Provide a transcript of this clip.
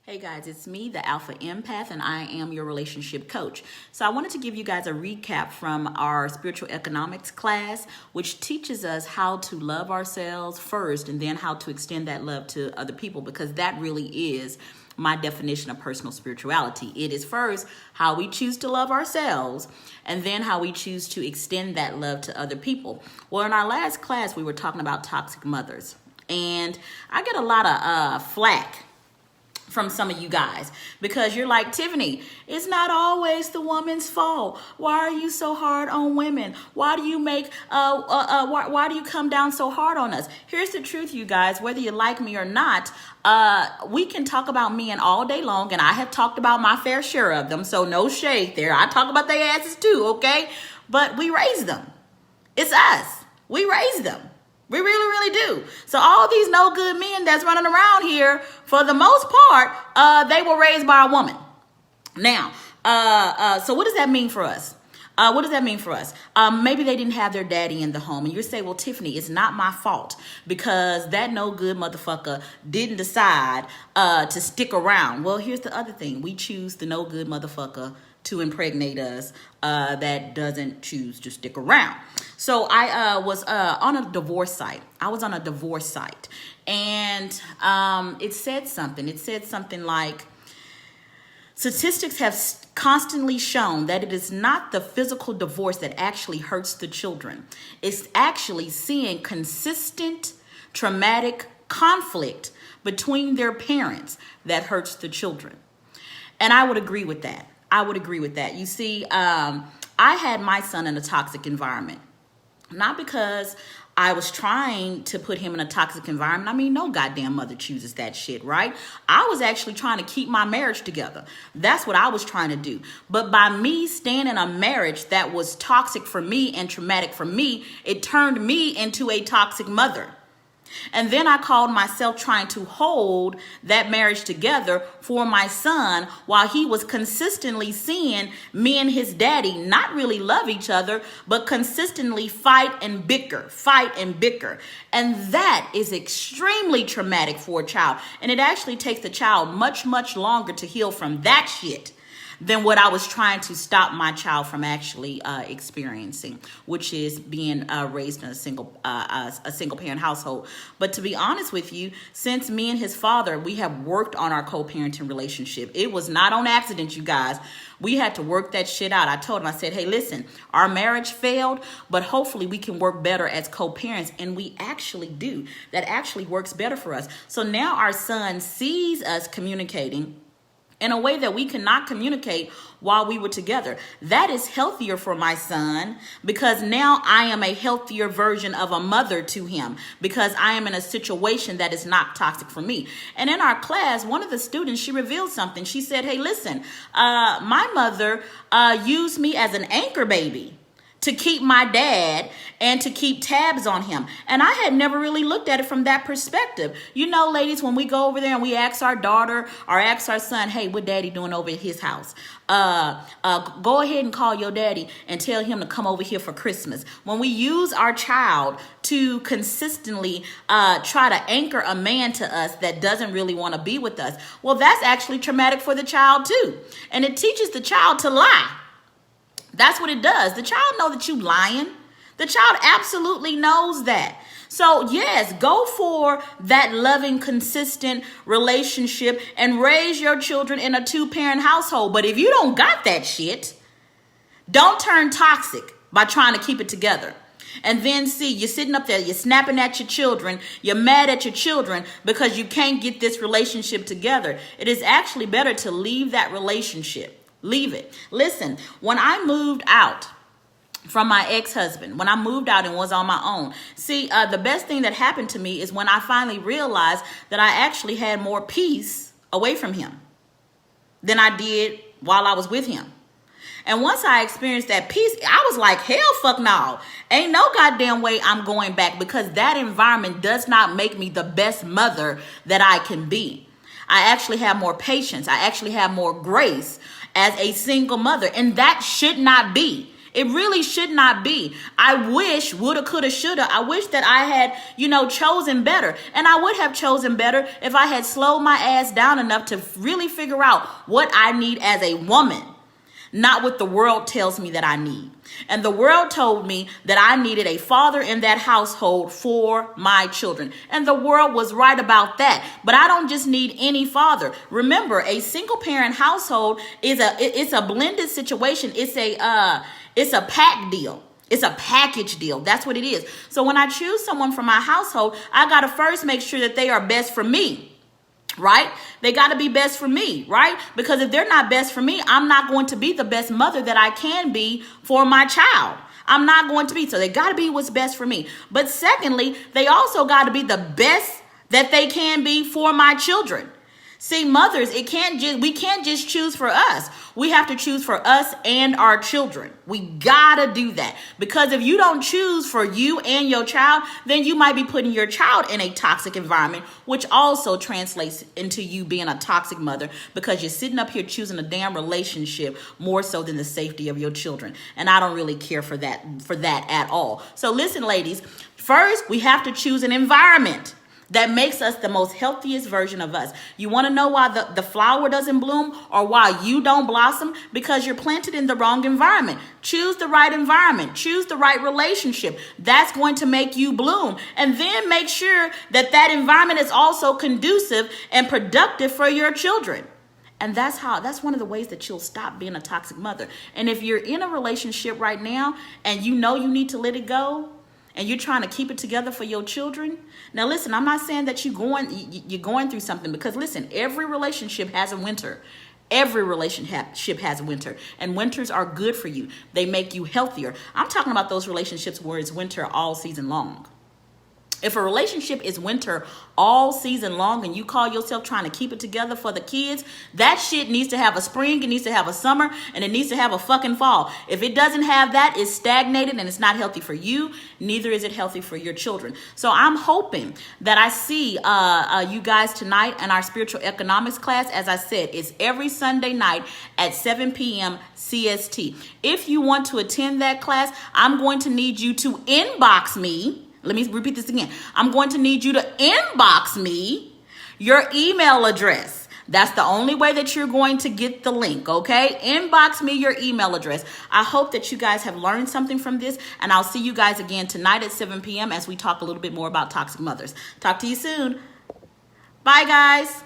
Hey guys, it's me, the Alpha Empath, and I am your relationship coach. So I wanted to give you guys a recap from our spiritual economics class, which teaches us how to love ourselves first and then how to extend that love to other people, because that really is my definition of personal spirituality. It is first how we choose to love ourselves and then how we choose to extend that love to other people. Well, in our last class, we were talking about toxic mothers, and I get a lot of flack from some of you guys because you're like, Tiffany, it's not always the woman's fault. Why are you so hard on women? Why do you make why do you come down so hard on us? Here's the truth, you guys, whether you like me or not, we can talk about men all day long, and I have talked about my fair share of them, so no shade there. I talk about their asses too, okay? But we raise them. It's us. We raise them. We really, really do. So all these no good men that's running around here, for the most part, they were raised by a woman. Now, so what does that mean for us? What does that mean for us? Maybe they didn't have their daddy in the home, and you say, well, Tiffany, it's not my fault because that no good motherfucker didn't decide to stick around. Well, here's the other thing. We choose the no good motherfucker to impregnate us that doesn't choose to stick around. So I was on a divorce site. And it said something. It said something like, statistics have constantly shown that it is not the physical divorce that actually hurts the children. It's actually seeing consistent traumatic conflict between their parents that hurts the children. And I would agree with that. You see, I had my son in a toxic environment. Not because I was trying to put him in a toxic environment. I mean, no goddamn mother chooses that shit, right? I was actually trying to keep my marriage together. That's what I was trying to do. But by me staying in a marriage that was toxic for me and traumatic for me, it turned me into a toxic mother. And then I called myself trying to hold that marriage together for my son while he was consistently seeing me and his daddy not really love each other, but consistently fight and bicker. And that is extremely traumatic for a child. And it actually takes the child much, much longer to heal from that shit than what I was trying to stop my child from actually experiencing, which is being raised in a single parent household. But to be honest with you, since me and his father, we have worked on our co-parenting relationship. It was not on accident, you guys. We had to work that shit out. I told him, I said, hey, listen, our marriage failed, but hopefully we can work better as co-parents. And we actually do. That actually works better for us. So now our son sees us communicating in a way that we cannot communicate while we were together. That is healthier for my son because now I am a healthier version of a mother to him because I am in a situation that is not toxic for me. And in our class, one of the students, she revealed something. She said, hey, listen, my mother used me as an anchor baby to keep my dad and to keep tabs on him. And I had never really looked at it from that perspective. You know, ladies, when we go over there and we ask our daughter or ask our son, hey, what daddy doing over at his house? Go ahead and call your daddy and tell him to come over here for Christmas. When we use our child to consistently try to anchor a man to us that doesn't really want to be with us, well, that's actually traumatic for the child too. And it teaches the child to lie. That's what it does. The child knows that you lying. The child absolutely knows that. So yes, go for that loving, consistent relationship and raise your children in a 2-parent household. But if you don't got that shit, don't turn toxic by trying to keep it together. And then see, you're sitting up there, you're snapping at your children, you're mad at your children because you can't get this relationship together. It is actually better to leave that relationship. Leave it. Listen, when I moved out from my ex-husband, when I moved out and was on my own, see, the best thing that happened to me is when I finally realized that I actually had more peace away from him than I did while I was with him. And once I experienced that peace, I was like, hell fuck no. Ain't no goddamn way I'm going back because that environment does not make me the best mother that I can be. I actually have more patience. I actually have more grace as a single mother. And that should not be. It really should not be. I wish, woulda, coulda, shoulda. I wish that I had, chosen better. And I would have chosen better if I had slowed my ass down enough to really figure out what I need as a woman, not what the world tells me that I need. And the world told me that I needed a father in that household for my children. And the world was right about that. But I don't just need any father. Remember, a single parent household it's a blended situation. It's a pack deal. It's a package deal. That's what it is. So when I choose someone from my household, I got to first make sure that they are best for me. Right? They got to be best for me, right? Because if they're not best for me, I'm not going to be the best mother that I can be for my child. I'm not going to be. So they got to be what's best for me. But secondly, they also got to be the best that they can be for my children. See, mothers, we can't just choose for us. We have to choose for us and our children. We gotta do that. Because if you don't choose for you and your child, then you might be putting your child in a toxic environment, which also translates into you being a toxic mother, because you're sitting up here choosing a damn relationship more so than the safety of your children. And I don't really care for that at all. So listen, ladies, first we have to choose an environment that makes us the most healthiest version of us. You want to know why the flower doesn't bloom or why you don't blossom? Because you're planted in the wrong environment. Choose the right environment. Choose the right relationship. That's going to make you bloom. And then make sure that environment is also conducive and productive for your children. And that's one of the ways that you'll stop being a toxic mother. And if you're in a relationship right now and you know you need to let it go, and you're trying to keep it together for your children. Now, listen, I'm not saying that you're going through something, because listen, every relationship has a winter. Every relationship has a winter, and winters are good for you. They make you healthier. I'm talking about those relationships where it's winter all season long. If a relationship is winter all season long and you call yourself trying to keep it together for the kids, that shit needs to have a spring, it needs to have a summer, and it needs to have a fucking fall. If it doesn't have that, it's stagnated and it's not healthy for you. Neither is it healthy for your children. So I'm hoping that I see you guys tonight in our spiritual economics class. As I said, it's every Sunday night at 7 p.m. CST. If you want to attend that class, I'm going to need you to inbox me. Let me repeat this again. I'm going to need you to inbox me your email address. That's the only way that you're going to get the link, okay? Inbox me your email address. I hope that you guys have learned something from this, and I'll see you guys again tonight at 7 p.m. as we talk a little bit more about toxic mothers. Talk to you soon. Bye, guys.